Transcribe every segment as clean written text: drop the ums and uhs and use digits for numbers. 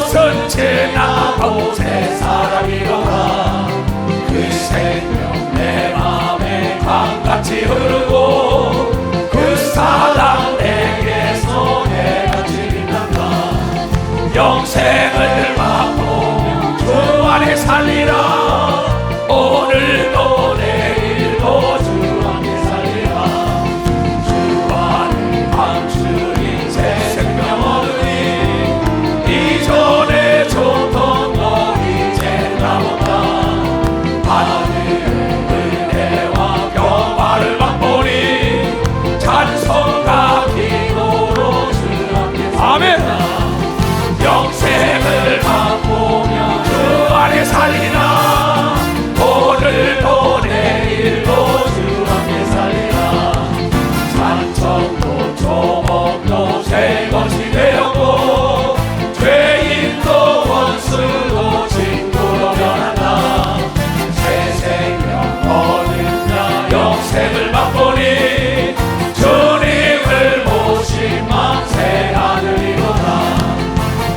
옷은 지나고 새 사람이로다. 그 생명 내 맘에 강같이 흐르고 그 사랑 내게서 해같이 빛난다. 영생을 맛보며 주 안에 살리라. 오늘도 내일도 주 안에 살리라. 주 안에 감추인 새 생명 얻으니 이전에 줬던 너 이제 남았다. 하늘의 은혜와 평화를 맛보니 찬송과 기도로 주 앞에 살리라. 영생을 맛보며 주 안에 살리라. 오늘도 내일도 주 앞에 살리라. 산청도 조목도 새 것이 되었고 죄인도 원수도 친구로 변한다. 새 생명 얻은 자 영생을 맛보니 주님을 모신 만세 하늘이로다.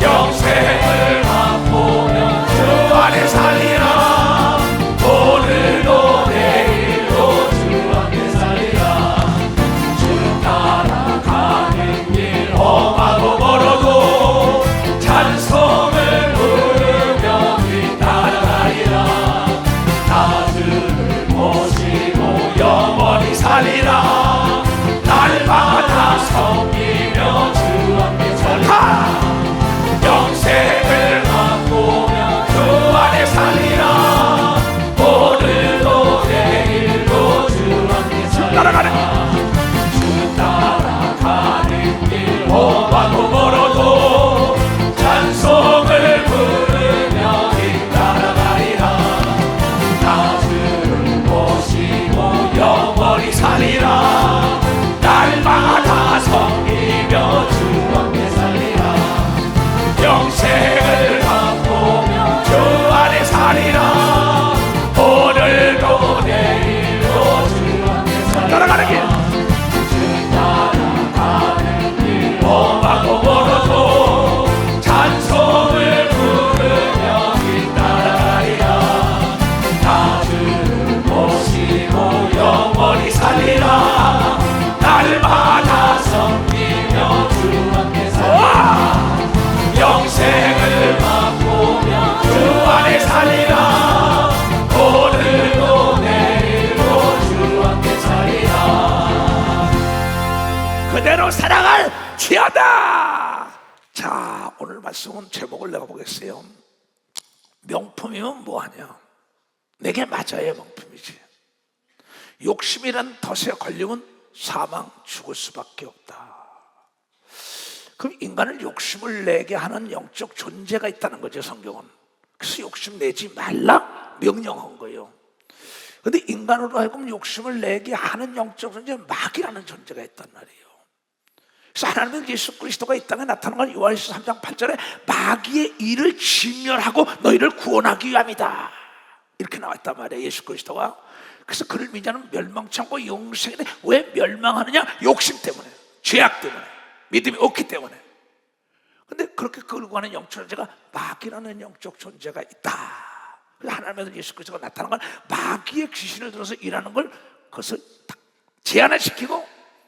영생을 맛보며 주 안에 살리라. 오늘도 내일도 주 앞에 살리라. 주 따라가는 길 험하고 멀어도 찬송을 부르며 뒤따라가리라. 나 주를 모시고 영원히 살리라. 날마다 섬기며 주 앞에 살리라. 영생을 맛보며 주 안에 살리라. 오늘도 내일도 주 앞에 살리라. 주 따라가는 길 험하고 멀어도 찬송을 부르며 뒤따라가리라. 나 주를 모시고 영원히 살리라. 날마다 섬기며 주 앞에 살리라. 영생을 맛보며 주 안에 살리라. 오늘도 내일도 주 앞에 살리라. 따라가는 길 주 따라가는 길 험하고 멀어도 찬송을 부르며 뒤따라가리라. 나 주를 모시고 영원히 살리라. 날마다 섬기며 주 앞에 살리라. 영생을 맛보며 주 안에 살리라. 오늘도 내일도 주 앞에 살리라. 그대로 살아갈 지어다. 자, 오늘 말씀은 제목을 내가 보겠어요. 명품이면 뭐하냐? 내게 맞아야 명품이지. 욕심이란 덫에 걸리면 사망, 죽을 수밖에 없다. 그럼 인간을 욕심을 내게 하는 영적 존재가 있다는 거죠, 성경은. 그래서 욕심 내지 말라 명령한 거예요. 그런데 인간으로 하여금 욕심을 내게 하는 영적 존재, 마귀라는 존재가 있단 말이에요. 그래서 하나님은 예수 그리스도가 이 땅에 나타난 건 요한일서 3장 8절에 마귀의 일을 진멸하고 너희를 구원하기 위함이다, 이렇게 나왔단 말이에요, 예수 그리스도가. 그래서 그를 믿는 자는 멸망치 않고 영생에 대해 왜 멸망하느냐? 욕심 때문에, 죄악 때문에, 믿음이 없기 때문에. 근데 그렇게 끌고 가는 영적 존재가 마귀라는 영적 존재가 있다. 그래서 하나님의 예수 그리스도가 나타난 건 마귀의 귀신을 들어서 일하는 걸 그것을 제한을 시키고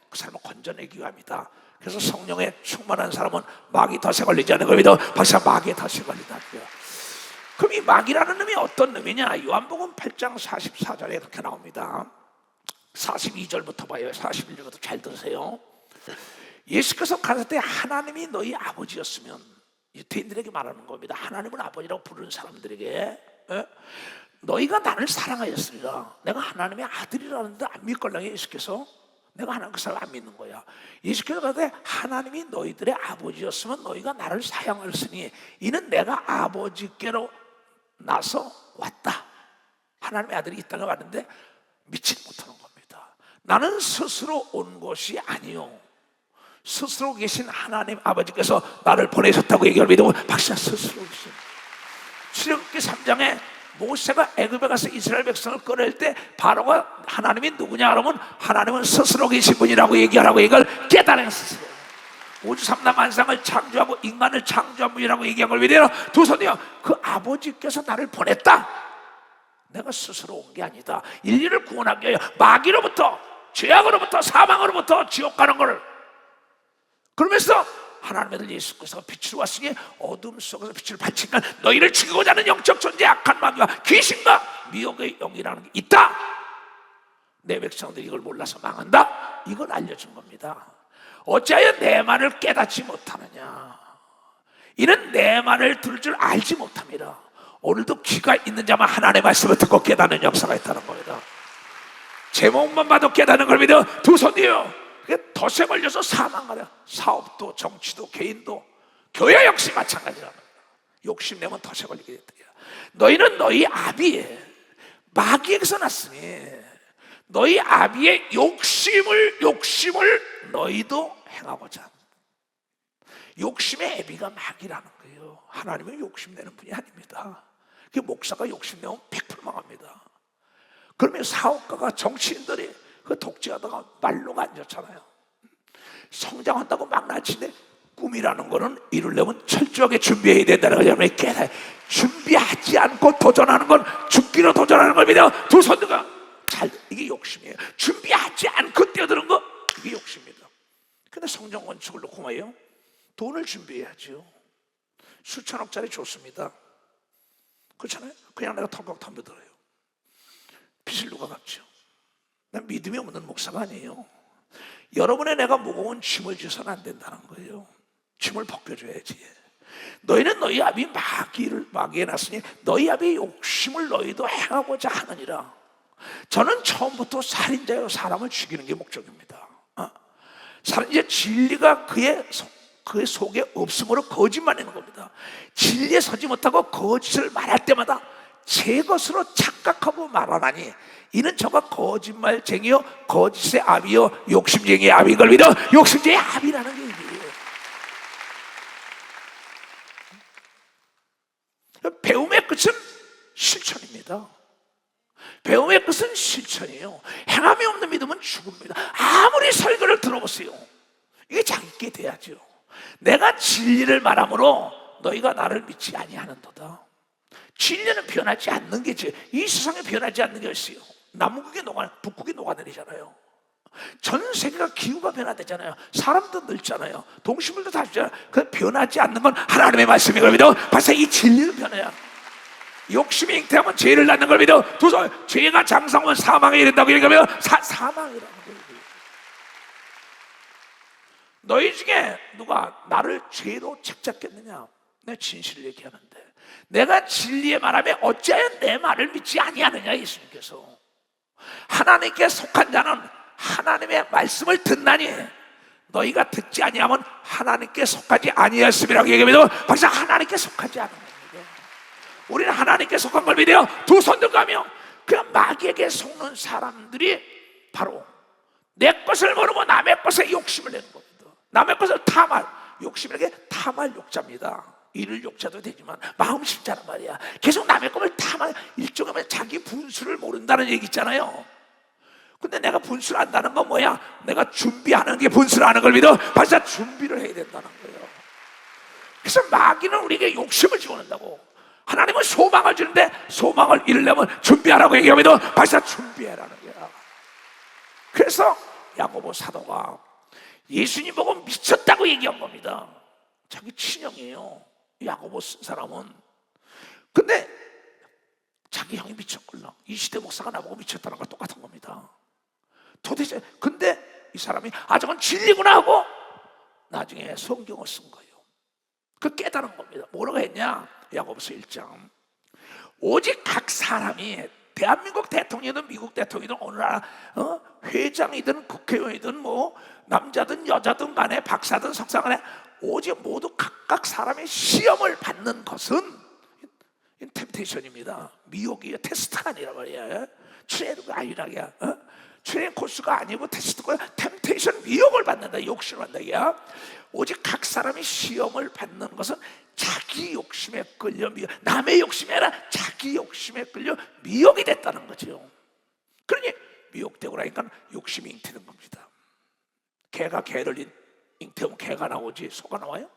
그 사람을 건져내기 위함이다. 그래서 성령에 충만한 사람은 마귀 덫에 걸리지 않는 겁니다. 박사 마귀의 덫에 걸린다. 그럼 이 마귀라는 놈이 어떤 놈이냐? 요한복음 8장 44절에 그렇게 나옵니다. 42절부터 봐요. 41절부터 잘 들으세요. 예수께서 가실 때 하나님이 너희 아버지였으면, 유대인들에게 말하는 겁니다. 하나님은 아버지라고 부르는 사람들에게, 너희가 나를 사랑하였으리라. 내가 하나님의 아들이라는데 안 믿걸랑해. 예수께서 내가 하나님 그 사람 안 믿는 거야. 예수께서 가실 때 하나님이 너희들의 아버지였으면 너희가 나를 사랑하였으니 이는 내가 아버지께로 나서 왔다. 하나님의 아들이 이 땅에 왔는데 믿지 못하는 겁니다. 나는 스스로 온 것이 아니요, 스스로 계신 하나님 아버지께서 나를 보내셨다고 얘기를 믿으면 박사 스스로 계신. 출애굽기 3장에 모세가 애굽에 가서 이스라엘 백성을 끌어낼 때 바로가 하나님이 누구냐 그러면 하나님은 스스로 계신 분이라고 얘기하라고 이걸 깨달은 스스로. 우주 삼라 만상을 창조하고 인간을 창조한 분이라고 얘기한 걸 믿어요. 두 손이요, 그 아버지께서 나를 보냈다. 내가 스스로 온 게 아니다. 인류를 구원하기 위하여 마귀로부터, 죄악으로부터, 사망으로부터 지옥 가는 것을, 그러면서 하나님의 아들 예수께서 빛으로 왔으니 어둠 속에서 빛을 발치니까 너희를 죽이고자 하는 영적 존재 악한 마귀와 귀신과 미혹의 영이라는 게 있다. 내 백성들이 이걸 몰라서 망한다. 이걸 알려준 겁니다. 어찌하여 내 말을 깨닫지 못하느냐. 이는 내 말을 들을 줄 알지 못합니다. 오늘도 귀가 있는 자만 하나님의 말씀을 듣고 깨닫는 역사가 있다는 겁니다. 제목만 봐도 깨닫는 걸 믿어. 두 손이요, 덫에 걸려서 사망하려. 사업도 정치도 개인도 교회 역시 마찬가지라는 겁니다. 욕심내면 덫에 걸리게 됐다. 너희는 너희 아비의 마귀에게서 났으니 너희 아비의 욕심을 너희도 행하고자. 욕심의 애비가 마귀라는 거예요. 하나님은 욕심내는 분이 아닙니다. 그 목사가 욕심내면 100% 망합니다. 그러면 사업가가, 정치인들이 그 독재하다가 말로가 안 좋잖아요. 성장한다고 막 나치는데 꿈이라는 거는 이루려면 철저하게 준비해야 된다는 걸 여러분이 깨달아요. 준비하지 않고 도전하는 건 죽기로 도전하는 겁니다. 두 손들과 이게 욕심이에요. 준비하지 않고 뛰어드는 거, 이게 욕심입니다. 근데 성장 원칙을 놓고 뭐예요? 돈을 준비해야죠. 수천억짜리 좋습니다. 그렇잖아요. 그냥 내가 털컥 덤벼들어요. 빚을 누가 갚죠? 난 믿음이 없는 목사가 아니에요. 여러분의 내가 무거운 짐을 져서는 안 된다는 거예요. 짐을 벗겨줘야지. 너희는 너희 아비 마귀에 났으니 너희 아비의 욕심을 너희도 행하고자 하느니라. 저는 처음부터 살인자요, 사람을 죽이는 게 목적입니다. 살인자, 진리가 그의 속에 없음으로 거짓말하는 겁니다. 진리에 서지 못하고 거짓을 말할 때마다 제 것으로 착각하고 말하나니 이는 저가 거짓말쟁이요, 거짓의 아비요, 욕심쟁이의 아비인 걸 믿어. 욕심쟁이의 아비라는 게 이게요. 배움의 끝은 실천입니다. 배움의 끝은 실천이에요. 행함이 없는 믿음은 죽음입니다. 아무리 설교를 들어보세요, 이게 자기께 돼야죠. 내가 진리를 말함으로 너희가 나를 믿지 아니하는도다. 진리는 변하지 않는 게지. 이 세상에 변하지 않는 게 있어요. 남극이 북극이 녹아내리잖아요. 전 세계가 기후가 변화되잖아요. 사람도 늙잖아요. 동식물도 다 죽잖아요. 그 변하지 않는 건 하나님의 말씀이거든요. 벌써 이 진리는 변해야. 욕심이 잉태하면 죄를 낳는 걸 믿어. 죄가 장성하면 사망에 이른다고 얘기하면 사망이라는 거예요. 너희 중에 누가 나를 죄로 책잡겠느냐? 내 진실을 얘기하는데 내가 진리의 말하며 어찌하여 내 말을 믿지 아니하느냐. 예수님께서 하나님께 속한 자는 하나님의 말씀을 듣나니 너희가 듣지 아니하면 하나님께 속하지 아니하였음이라고 얘기하면 벌써 하나님께 속하지 않은 겁니다. 우리는 하나님께 속한 걸 믿어요. 두 손 들고 가며 그냥 마귀에게 속는 사람들이 바로 내 것을 모르고 남의 것에 욕심을 내는 겁니다. 남의 것을 탐할, 욕심이라는 게 탐할 욕자입니다. 이를 욕자도 되지만 마음 심자란 말이야. 계속 남의 것을 탐할, 일종의 자기 분수를 모른다는 얘기 있잖아요. 근데 내가 분수를 안다는 건 뭐야? 내가 준비하는 게 분수를 아는 걸 믿어. 벌써 준비를 해야 된다는 거예요. 그래서 마귀는 우리에게 욕심을 집어넣는다고. 하나님은 소망을 주는데 소망을 이루려면 준비하라고 얘기하면 벌써 준비해라는 거야. 그래서 야고보 사도가 예수님 보고 미쳤다고 얘기한 겁니다. 자기 친형이에요, 야고보 쓴 사람은. 근데 자기 형이 미쳤걸라. 이 시대 목사가 나보고 미쳤다는 거 똑같은 겁니다. 도대체 근데 이 사람이 저건 진리구나 하고 나중에 성경을 쓴 거예요. 그 깨달은 겁니다. 뭐라고 했냐? 야고보서 1장. 오직 각 사람이 대한민국 대통령이든 미국 대통령이든 어느 나라 회장이든 국회의원이든 뭐 남자든 여자든 간에 박사든 석사 간에 오직 모두 각각 사람의 시험을 받는 것은 템테이션입니다. 미혹이에요. 테스트가 아니라 말이야. 트레이닝가 아니라야. 트레이닝 코스가 아니고 테스트가 템테이션, 미혹을 받는다. 욕심을 받는다. 이야. 오직 각 사람이 시험을 받는 것은 자기 욕심에 끌려 남의 욕심이 아니라 자기 욕심에 끌려 미혹이 됐다는 거죠. 그러니 미혹되고 나니까 욕심이 잉태된 겁니다. 개가 개를 잉태면 개가 나오지 소가 나와요?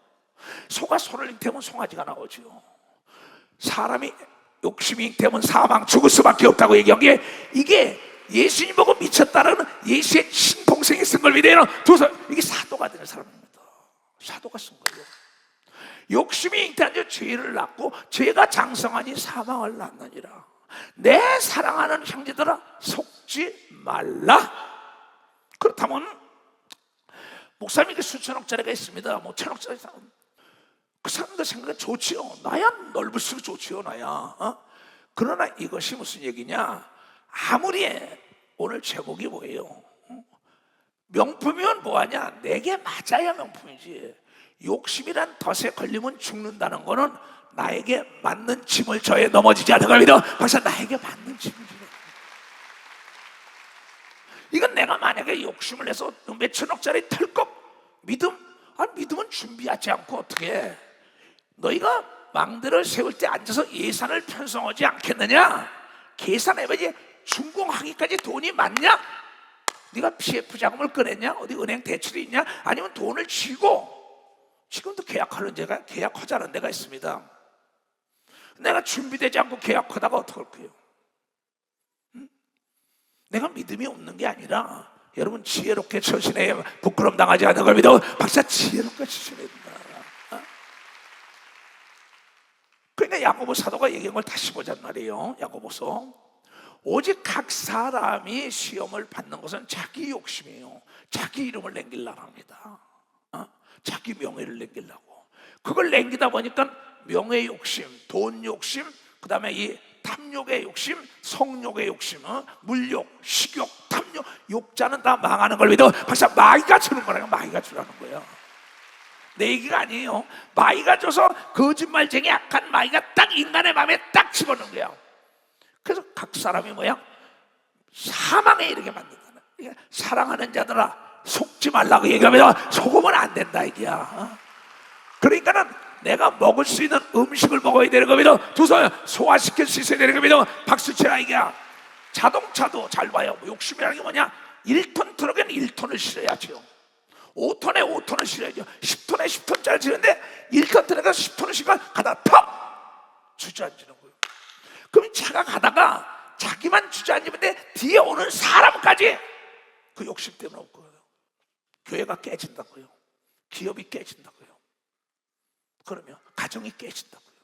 소가 소를 잉태면 송아지가 나오죠. 사람이 욕심이 잉태면 사망 죽을 수밖에 없다고 얘기한 게 이게 예수님 보고 미쳤다는 예수의 친동생이 쓴 걸 믿어요. 이게 사도가 되는 사람입니다. 사도가 쓴 거예요. 욕심이 잉태한 자 죄를 낳고 죄가 장성하니 사망을 낳느니라. 내 사랑하는 형제들아 속지 말라. 그렇다면 목사님에게 수천억짜리가 있습니다. 뭐 천억짜리 사람, 그 사람들 생각은 좋지요. 나야 넓을수록 좋지요. 나야. 그러나 이것이 무슨 얘기냐? 아무리 오늘 제목이 뭐예요? 명품이면 뭐하냐? 내게 맞아야 명품이지. 욕심이란 덫에 걸리면 죽는다는 거는 나에게 맞는 짐을 져야 넘어지지 않는 겁니다. 박사, 나에게 맞는 짐을 져야. 이건 내가 만약에 욕심을 내서 몇천억짜리 털컥 믿음은 준비하지 않고 어떻게 해? 너희가 망대를 세울 때 앉아서 예산을 편성하지 않겠느냐? 계산해봐야지. 준공하기까지 돈이 많냐? 네가 PF 자금을 꺼냈냐? 어디 은행 대출이 있냐? 아니면 돈을 쥐고 지금도 계약하는 데가 계약하자는 데가 있습니다. 내가 준비되지 않고 계약하다가 어떡할 거예요? 내가 믿음이 없는 게 아니라 여러분 지혜롭게 처신해 부끄럼 당하지 않는 걸 믿어. 박사, 지혜롭게 처신해야 된다. 그러니까 야고보 사도가 얘기한 걸 다시 보자는 말이에요. 야고보서 오직 각 사람이 시험을 받는 것은 자기 욕심이에요. 자기 이름을 남기려고 합니다. 자기 명예를 남기려고. 그걸 남기다 보니까 명예 욕심, 돈 욕심, 그 다음에 이 탐욕의 욕심, 성욕의 욕심, 물욕, 식욕, 탐욕, 욕자는 다 망하는 걸 믿어. 박사, 마귀가 주는 거라요. 마귀가 주라는 거예요. 내 얘기가 아니에요. 마귀가 줘서 거짓말쟁이 악한 마귀가 딱 인간의 마음에 딱 집어넣은 거야. 그래서 각 사람이 뭐야? 사망에 이르게 만든다. 사랑하는 자들아 속지 말라고 얘기하면 속으면 안 된다 이게야. 그러니까는 내가 먹을 수 있는 음식을 먹어야 되는 겁니다. 두 손 소화시킬 수 있어야 되는 겁니다. 박수 치라 이게야. 자동차도 잘 봐요. 욕심이라는 게 뭐냐? 1톤 트럭에는 1톤을 실어야죠. 5톤에 5톤을 실어야죠. 10톤에 10톤짜리 실는데 1톤 트럭에 10톤을 실고 가다가 턱 주저앉는 거예요. 그럼 차가 가다가 자기만 주저앉으면 뒤에 오는 사람까지 그 욕심 때문에 올 거예요. 교회가 깨진다고요. 기업이 깨진다고요. 그러면 가정이 깨진다고요.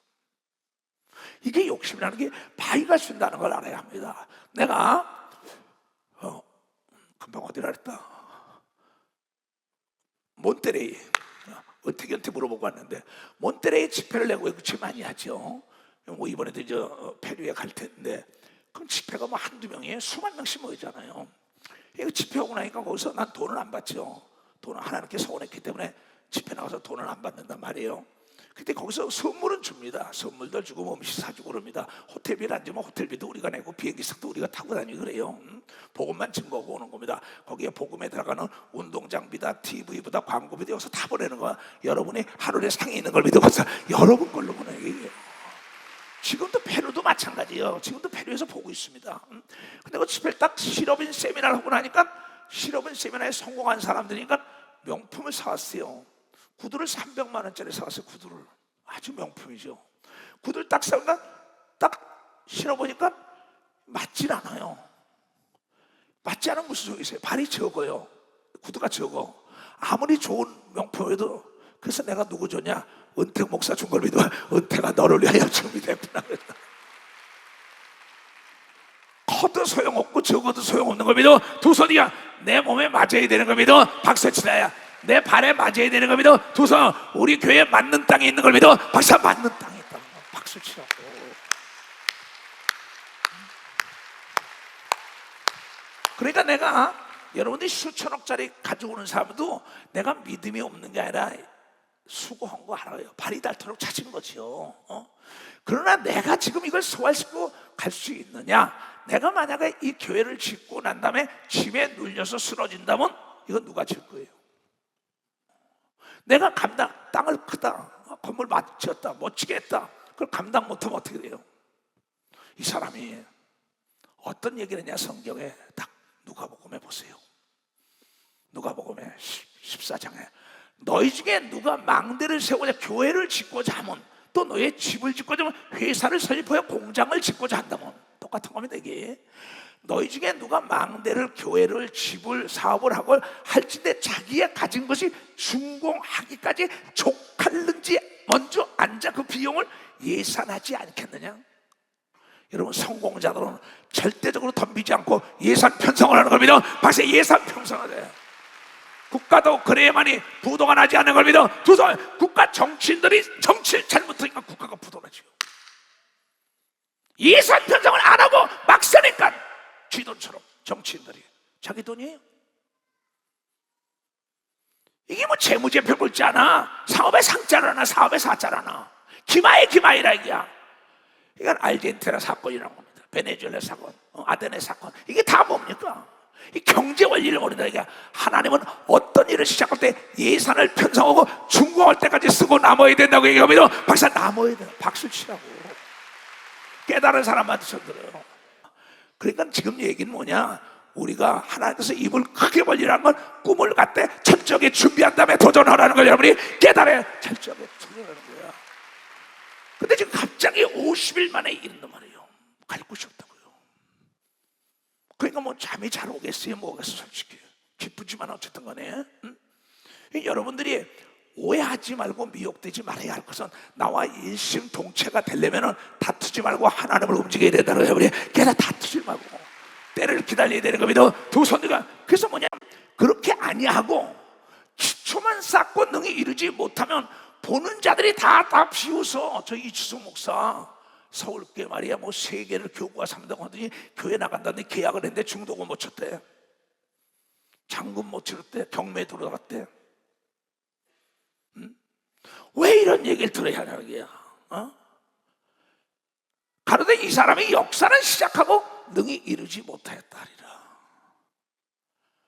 이게 욕심이라는 게 마귀가 준다는 걸 알아야 합니다. 내가 금방 어디라 그랬다. 몬테레이 어떻게한테 물어보고 왔는데 몬테레이 집회를 내고 그치 많이 하죠. 뭐 이번에도 이제 페루에 갈 텐데 그럼 집회가 뭐 한두 명이에요. 수만 명씩 모이잖아요. 이거 집회 오고 나니까 거기서 난 돈을 안 받죠. 돈을 하나님께 서운했기 때문에 집회 나가서 돈을 안 받는단 말이에요. 근데 거기서 선물은 줍니다. 선물도 주고 뭐 음식 사주고 그럽니다. 호텔비를 안 주면 호텔비도 우리가 내고 비행기석도 우리가 타고 다니고 그래요. 복음만 증거하고 오는 겁니다. 거기에 복음에 들어가는 운동장비다, TV보다 광고비도 여기서 다 보내는 거야. 여러분이 하루에 상에 있는 걸 믿어서 여러분 걸로 보내는 얘기예요. 지금도 페루도 마찬가지예요. 지금도 페루에서 보고 있습니다. 근데 그 집회 딱 실업인 세미나를 하고 나니까 실업인 세미나에 성공한 사람들이니까 명품을 사왔어요. 구두를 300만 원짜리 사왔어요. 구두를 아주 명품이죠. 구두를 딱 사니까 딱 신어보니까 맞질 않아요. 맞지 않으면 무슨 소리 있어요? 발이 적어요. 구두가 적어. 아무리 좋은 명품에도. 그래서 내가 누구 줬냐? 은택 목사 준 걸 믿어. 은택아 너를 위하여 준비됐구나. 커도 소용없고 적어도 소용없는 걸 믿어. 두 손이야 내 몸에 맞아야 되는 걸 믿어. 박수 치라야. 내 발에 맞아야 되는 걸 믿어. 두 손 우리 교회에 맞는 땅에 있는 걸 믿어. 박수. 맞는 땅에 있다는 거. 박수 치라고. 그러니까 내가 여러분들이 수천억짜리 가지고 오는 사람도 내가 믿음이 없는 게 아니라 수고한 거 알아요. 발이 닳도록 찾은 거지요. 그러나 내가 지금 이걸 소화시키고 갈 수 있느냐? 내가 만약에 이 교회를 짓고 난 다음에 짐에 눌려서 쓰러진다면 이건 누가 질 거예요? 내가 땅을 크다, 건물 지었다, 멋지게 했다. 그걸 감당 못하면 어떻게 돼요? 이 사람이 어떤 얘기를 했냐? 성경에 딱 누가복음에 보세요. 누가복음에 14장에 너희 중에 누가 망대를 세우고자 교회를 짓고자 하면, 또 너의 집을 짓고자 하면, 회사를 설립하여 공장을 짓고자 한다면, 똑같은 겁니다. 이게 너희 중에 누가 망대를, 교회를, 집을, 사업을 하고 할진대 자기의 가진 것이 준공하기까지 족할는지 먼저 앉아 그 비용을 예산하지 않겠느냐. 여러분, 성공자들은 절대적으로 덤비지 않고 예산 편성을 하는 겁니다. 박사, 예산 편성하세요. 국가도 그래야만이 부도가 나지 않는 걸 믿어. 국가 정치인들이 정치를 잘못하니까 국가가 부도나죠. 예산 편성을 안 하고 막 쓰니까 쥐돈처럼 정치인들이 자기 돈이에요. 이게 뭐 재무제표 굵지 않아. 사업에 상자를 하나, 사업에 사자를 하나. 기마이라 이게야. 이건 아르헨티나 사건이라는 겁니다. 베네수엘라 사건, 아데네 사건. 이게 다 뭡니까? 이 경제 원리를 모른다. 이게 하나님은 어떤 일을 시작할 때 예산을 편성하고 준공할 때까지 쓰고 남아야 된다고 얘기합니다. 박사, 남아야 돼. 박수 치라고. 깨달은 사람한테 손들어요. 그러니까 지금 얘기는 뭐냐? 우리가 하나님께서 입을 크게 벌리라는 건 꿈을 갖되 철저하게 준비한 다음에 도전하라는 걸 여러분이 깨달아야 철저하게 도전하는 거야. 근데 지금 갑자기 50일 만에 이른단 말이에요. 갈 곳이 없다고요. 그러니까 뭐 잠이 잘 오겠어요? 뭐겠어? 솔직히 기쁘지만 어쨌든 간에 여러분들이 오해하지 말고 미혹되지 말아야 할 것은, 나와 일심동체가 되려면 다투지 말고 하나님을 움직여야 된다는 거예요. 걔네 다투지 말고 때를 기다려야 되는 겁니다. 두 손들과. 그래서 뭐냐, 그렇게 아니하고 기초만 쌓고 능히 이루지 못하면 보는 자들이 다 비웃어. 저 이주성 목사 서울교회 말이야, 뭐 세계를 교구가 삼다고 하더니 교회 나간다더니 계약을 했는데 중도금 못 쳤대. 잔금 못 치렀대. 경매 들어갔대. 왜 이런 얘기를 들어야 하냐는 거야. 가로되 이 사람이 역사는 시작하고 능히 이루지 못하였다 하리라.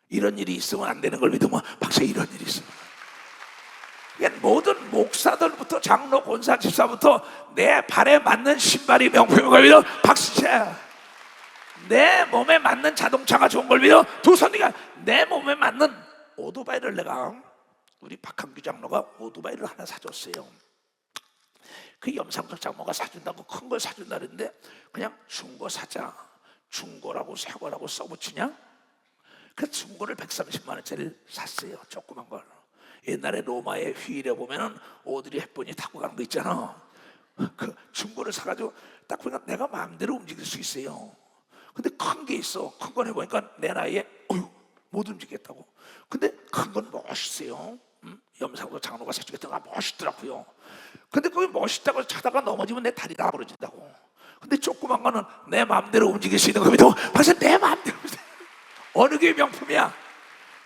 이런 일이 있으면 안 되는 걸 믿으면, 박사, 이런 일이 있으면, 모든 목사들부터 장로, 권사, 집사부터 내 발에 맞는 신발이 명품인 걸 믿어. 박수쳐. 내 몸에 맞는 자동차가 좋은 걸 믿어. 두 손이가 내 몸에 맞는 오토바이를, 내가 우리 박한규 장로가 오토바이를 하나 사줬어요. 그 염상석 장모가 사준다고 큰 걸 사준다 그랬는데, 그냥 중고 사자, 중고라고 새거라고 써붙이냐? 그 중고를 130만 원짜리를 샀어요. 조그만 걸. 옛날에 로마의 휘일에 보면은 오드리 헵번이 타고 가는 거 있잖아. 그 중고를 사가지고 딱 보니까 내가 마음대로 움직일 수 있어요. 근데 큰 게 있어. 큰 걸 해보니까 내 나이에 못 움직이겠다고. 근데 큰 건 멋있어요. 염상도 장로가 사주겠다가 멋있더라고요. 근데 거기 멋있다고 차다가 넘어지면 내 다리 다 부러진다고. 근데 조그만 거는 내 마음대로 움직일 수 있는 겁니다. 벌써 내 마음대로. 어느 게 명품이야?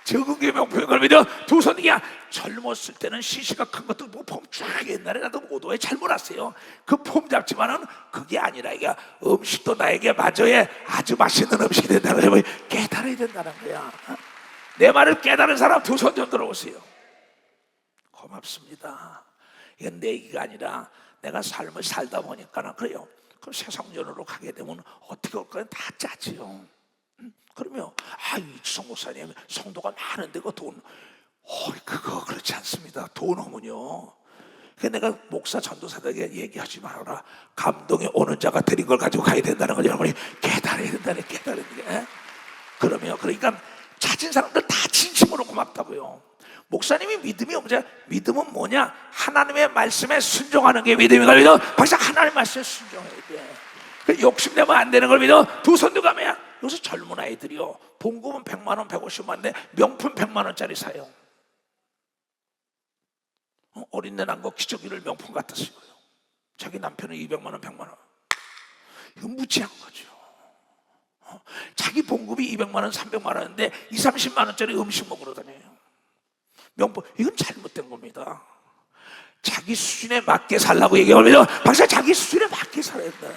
적은 게 명품인 걸 믿어. 두 손이야. 젊었을 때는 시시가 큰 것도 뭐 폼 쫙, 옛날에 나도 오도에 잘 몰았어요. 그 폼 잡지만은 그게 아니라, 이게 음식도 나에게 맞아야 아주 맛있는 음식이 된다는 거야. 깨달아야 된다는 거야. 내 말을 깨달은 사람 두 손 좀 들어오세요. 고맙습니다. 이건 내 얘기가 아니라 내가 삶을 살다 보니까는 그래요. 그럼 세상전으로 가게 되면 어떻게 올 거는 다 짜지요. 그러면 이주성 목사님 성도가 많은데 그 돈, 그거 그렇지 않습니다. 돈 오면요. 그래서 내가 목사 전도사들에게 얘기하지 말아라. 감동이 오는 자가 드린 걸 가지고 가야 된다는 걸 여러분이 깨달아야 된다는, 깨달은 게. 그러니까 찾은 사람들 다 진심으로 고맙다고요. 목사님이 믿음이 없냐? 믿음은 뭐냐? 하나님의 말씀에 순종하는 게 믿음인 걸 믿어. 박사, 하나님의 말씀에 순종해야 돼. 욕심내면 안 되는 걸 믿어. 두 손도 가면. 요새 젊은 아이들이요, 봉급은 100만 원, 150만인데 명품 100만 원짜리 사요. 어린애 난 거 기저귀를 명품 갖다 쓰고요. 자기 남편은 200만 원, 100만 원. 이건 무지한 거죠. 자기 봉급이 200만 원, 300만 원인데 20, 30만 원짜리 음식 먹으러 다녀요. 명품. 이건 잘못된 겁니다. 자기 수준에 맞게 살라고 얘기합니다. 박사, 자기 수준에 맞게 살아야 된다.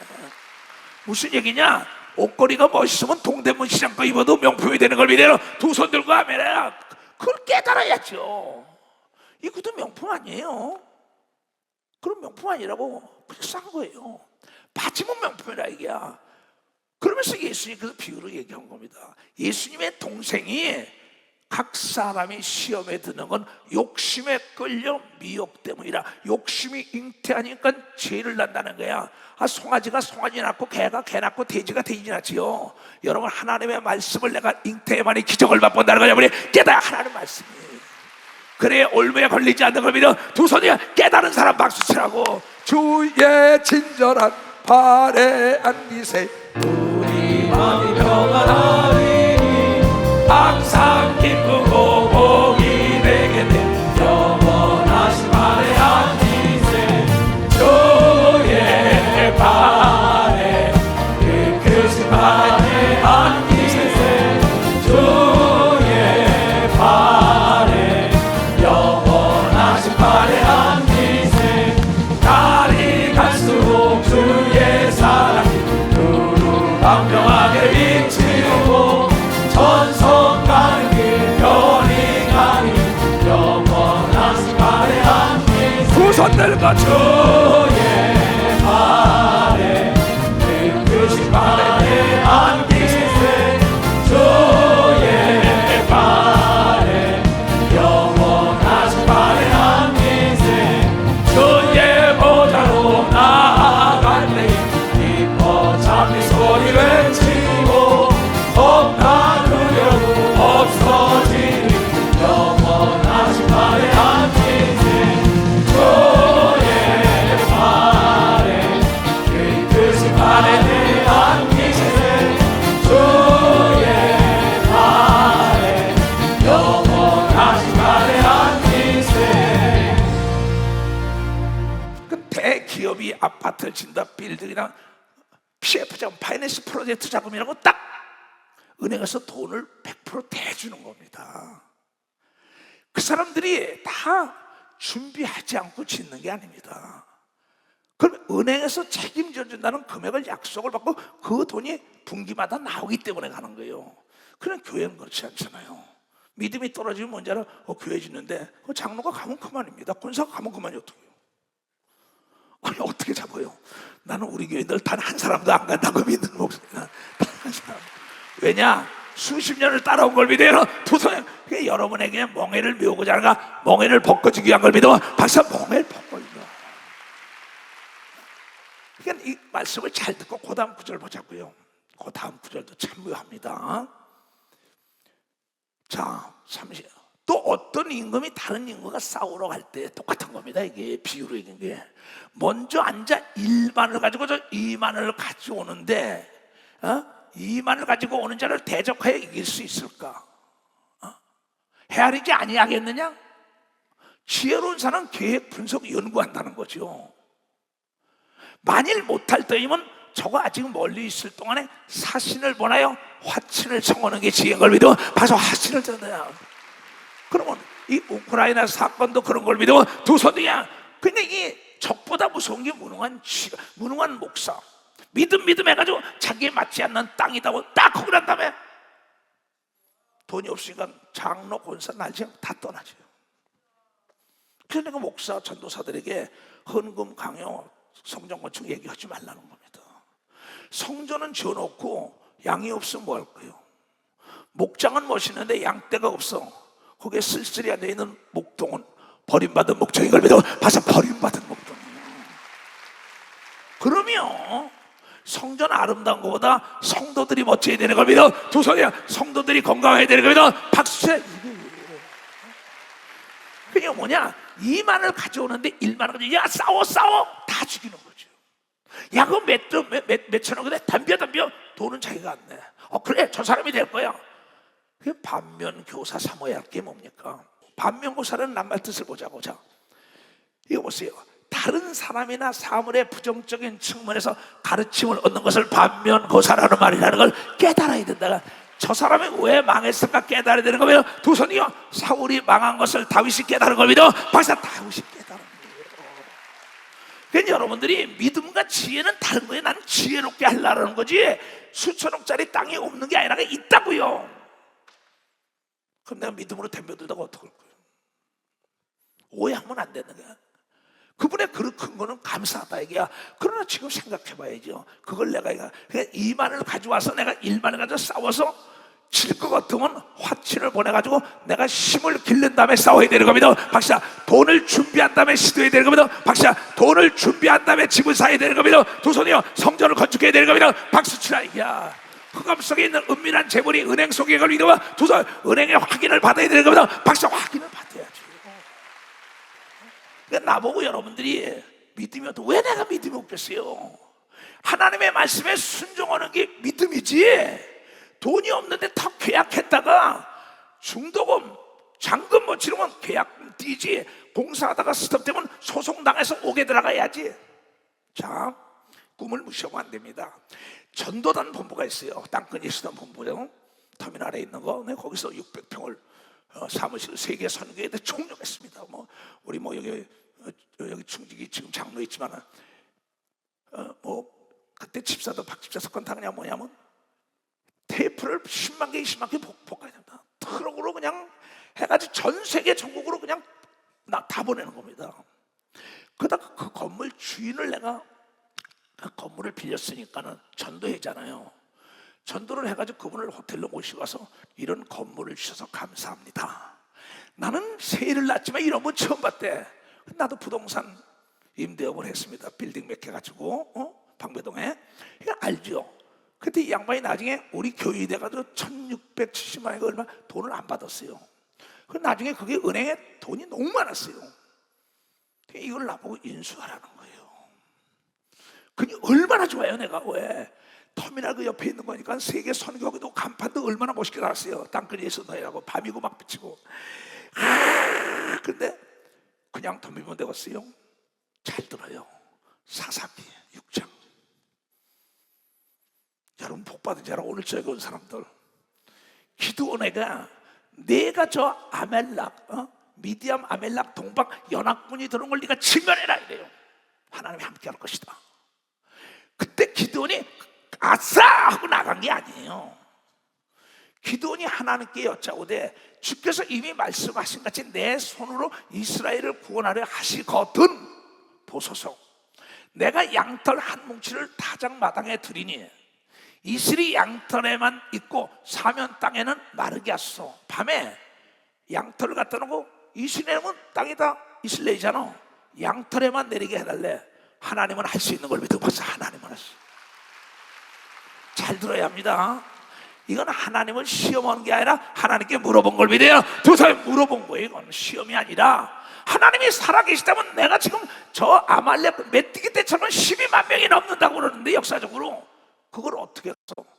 무슨 얘기냐? 옷걸이가 멋있으면 동대문 시장 거 입어도 명품이 되는 걸 믿어요. 두 손 들고 하면 그걸 깨달아야죠. 이것도 명품 아니에요. 그럼 명품 아니라고 그냥 싼 거예요. 바지면 명품이라 이게야. 그러면서 예수님 그 비유를 얘기한 겁니다. 예수님의 동생이 각 사람이 시험에 드는 건 욕심에 끌려 미혹 때문이라. 욕심이 잉태하니까 죄를 난다는 거야. 송아지가 송아지 낳고 개가 개 낳고 돼지가 돼지 낳지요. 여러분, 하나님의 말씀을 내가 잉태에만이 기적을 맛본다는 거냐. 우리 깨달아 하나님 말씀이. 그래 올무에 걸리지 않는 걸 믿어 두 손이 깨달은 사람 박수 치라고. 주의 친절한 발에 안기세 우리 마음이 평안하리니 항상 기쁘고 복이 되게 돼. 영원하신 발에 안기세 주의 발에 그 크신 발에 안기세 주의 발에 영원하신 발에 안기세. 날이 갈수록 주의 사랑이 두루 광명하게 비치고 천성 가는 길 별이 가니 영원하신 발에 안기세. 두 손 들고 주의 발에 그 크신 발에 안기세 주의 발에 영원하신 발에 안기세. 주의 보좌로 나아갈 때 기뻐 잠이 소리 외치고 겁나 두려움 없어지니 영원하신 발에 안기세 주의 발에 그 크신 발에 안기세 주의 발에 영원하신 발에 안기세. 그 대기업이 아파트를 진다, 빌딩이랑 PF자금 파이낸스 프로젝트 자금이라고 딱 은행에서 돈을 100% 대주는 겁니다. 그 사람들이 다 준비하지 않고 짓는 게 아닙니다. 그럼 은행에서 책임져 준다는 금액을 약속을 받고 그 돈이 분기마다 나오기 때문에 가는 거예요. 그냥 교회는 그렇지 않잖아요. 믿음이 떨어지면 뭔지 알아? 교회 짓는데 그 장로가 가면 그만입니다. 권사가 가면 그만이 어떡해요? 아니 어떻게 잡아요? 나는 우리 교인들 단 한 사람도 안 간다고 믿는 목소리는 단 한 사람. 왜냐? 수십 년을 따라온 걸 믿어요. 도서에 여러분에게 멍에를 메우고자 하는가? 멍에를 벗겨주기 위한 걸 믿어. 박사 멍에를 벗겨줘. 그러니까 이 말씀을 잘 듣고 그 다음 구절 보자고요. 그 다음 구절도 참 묘합니다. 자, 30. 또 어떤 임금이 다른 임금과 싸우러 갈 때 똑같은 겁니다. 이게 비유로 얘기한 게 먼저 앉아 1만을 가지고 저 2만을 가져오는데 2만을 가지고 오는 자를 대적하여 이길 수 있을까? 헤아리지 아니하겠느냐? 지혜로운 사람은 계획 분석 연구한다는 거죠. 만일 못할 때이면 저거 아직 멀리 있을 동안에 사신을 보내요 화친을 청하는 게 지혜인 걸 믿어. 봐서 화친을 전해요. 그러면 이 우크라이나 사건도 그런 걸 믿어. 두 손이야. 근데 이 적보다 무서운 게 무능한 목사. 믿음 해가지고 자기에 맞지 않는 땅이다고 딱 거기 난 다음에 돈이 없으니까 장로 권사 날지 다 떠나죠. 그래서 내가 목사 전도사들에게 헌금 강요 성전 건축 얘기하지 말라는 겁니다. 성전은 지어놓고 양이 없으면 뭐 할 거예요? 목장은 멋있는데 양떼가 없어. 거기에 쓸쓸히 앉아있는 목동은 버림받은 목장인 걸 믿어. 봐서 버림받은 목동이에요. 그러면 성전 아름다운 것보다 성도들이 멋져야 되는 걸 믿어. 두 손이야. 성도들이 건강해야 되는 걸 믿어. 박수해. 그게 뭐냐? 2만을 가져오는데 1만을 가지고 야 싸워 다 죽이는 거죠. 야 그거 몇천 원 그래? 덤벼 돈은 자기가 안 내. 그래 저 사람이 될 거야. 그 반면교사 삼아야 할 게 뭡니까? 반면교사는 낱말 뜻을 보자고. 자, 이거 보세요. 다른 사람이나 사물의 부정적인 측면에서 가르침을 얻는 것을 반면교사라는 말이라는 걸 깨달아야 된다. 저 사람이 왜 망했을까 깨달아야 되는 거면 두 손이요. 사울이 망한 것을 다윗이 깨달은 걸 믿어. 박사 다윗이 깨달은 거예요. 그러니까 여러분들이 믿음과 지혜는 다른 거예요. 나는 지혜롭게 하려는 거지 수천억짜리 땅이 없는 게 아니라 있다고요. 그럼 내가 믿음으로 덤벼들다가 어떡할 거예요? 오해하면 안 되는 거야. 그분의 그릇 큰 거는 감사하다 얘기야. 그러나 지금 생각해 봐야죠. 그걸 내가 2만을 가져와서 내가 1만을 가지고 싸워서 질 것 같으면 화친을 보내가지고 내가 힘을 기른 다음에 싸워야 되는 겁니다. 박사, 돈을 준비한 다음에 시도해야 되는 겁니다. 박사, 돈을 준비한 다음에 집을 사야 되는 겁니다. 두 손이요, 성전을 건축해야 되는 겁니다. 박수 치라. 야, 흑암 속에 있는 은밀한 재물이 은행 속에 걸리고 두 손, 은행의 확인을 받아야 되는 겁니다. 박사, 확인을 받아야지. 그러니까 나보고 여러분들이 믿음이 없다, 왜 내가 믿음이 없겠어요? 하나님의 말씀에 순종하는 게 믿음이지. 돈이 없는데 다 계약했다가 중도금, 잔금 못 치르면 계약 뛰지. 공사하다가 스톱되면 소송당해서 옥에 들어가야지. 자, 꿈을 무시하면 안 됩니다. 전도단 본부가 있어요. 땅끝에 있었던 본부죠. 터미널에 있는 거. 네, 거기서 600평을 사무실 세계 선교에 총력했습니다. 뭐 우리 뭐 여기 충직이 지금 장로 있지만은 뭐 그때 집사도 박집사 사건 다 그냥 뭐냐면 테이프를 10만 개, 20만 개 복가야 된다. 트럭으로 그냥 해가지고 전 세계 전국으로 그냥 다 보내는 겁니다. 그러다가 그 건물 주인을 내가 그 건물을 빌렸으니까는 전도했잖아요. 전도를 해가지고 그분을 호텔로 모시고 가서 이런 건물을 주셔서 감사합니다. 나는 새해를 낳았지만 이런 분 처음 봤대. 나도 부동산 임대업을 했습니다. 빌딩 몇 개 가지고 방배동에. 그러니까 알죠. 그때 이 양반이 나중에 우리 교회 돼가지고 1670만 원이 얼마 돈을 안 받았어요. 그 나중에 그게 은행에 돈이 너무 많았어요. 이걸 나보고 인수하라는 거예요. 그게 얼마나 좋아요. 내가 왜 터미널 그 옆에 있는 거니까 세계 선교하기도 간판도 얼마나 멋있게 달았어요. 땅끝에서 너희라고 밤이고 막 비치고. 근데 그냥 덤비면 되겠어요? 잘 들어요. 사사기 6장. 여러분 복 받은 자라 오늘 저기 온 사람들. 기드온에가 내가 저 아멜락, 미디암 아멜락 동방 연합군이 들어온 걸 네가 직면해라 이래요. 하나님이 함께 할 것이다. 그때 기드온이 아싸 하고 나간 게 아니에요. 기드온이 하나님께 여짜오되 주께서 이미 말씀하신 같이 내 손으로 이스라엘을 구원하려 하시거든 보소서. 내가 양털 한 뭉치를 타작마당에 두리니 이슬이 양털에만 있고 사면 땅에는 마르게 하소서. 밤에 양털을 갖다 놓고 이슬이 내리면 땅이 다 이슬 내리잖아. 양털에만 내리게 해달래. 하나님은 할 수 있는 걸 믿어 봐서 하나님은 할 수. 잘 들어야 합니다. 이건 하나님을 시험하는 게 아니라 하나님께 물어본 걸 믿어요. 두 사람이 물어본 거예요. 이건 시험이 아니라 하나님이 살아계시다면 내가 지금 저 아말렉 메뚜기 때처럼 12만 명이 넘는다고 그러는데 역사적으로 그걸 어떻게 해서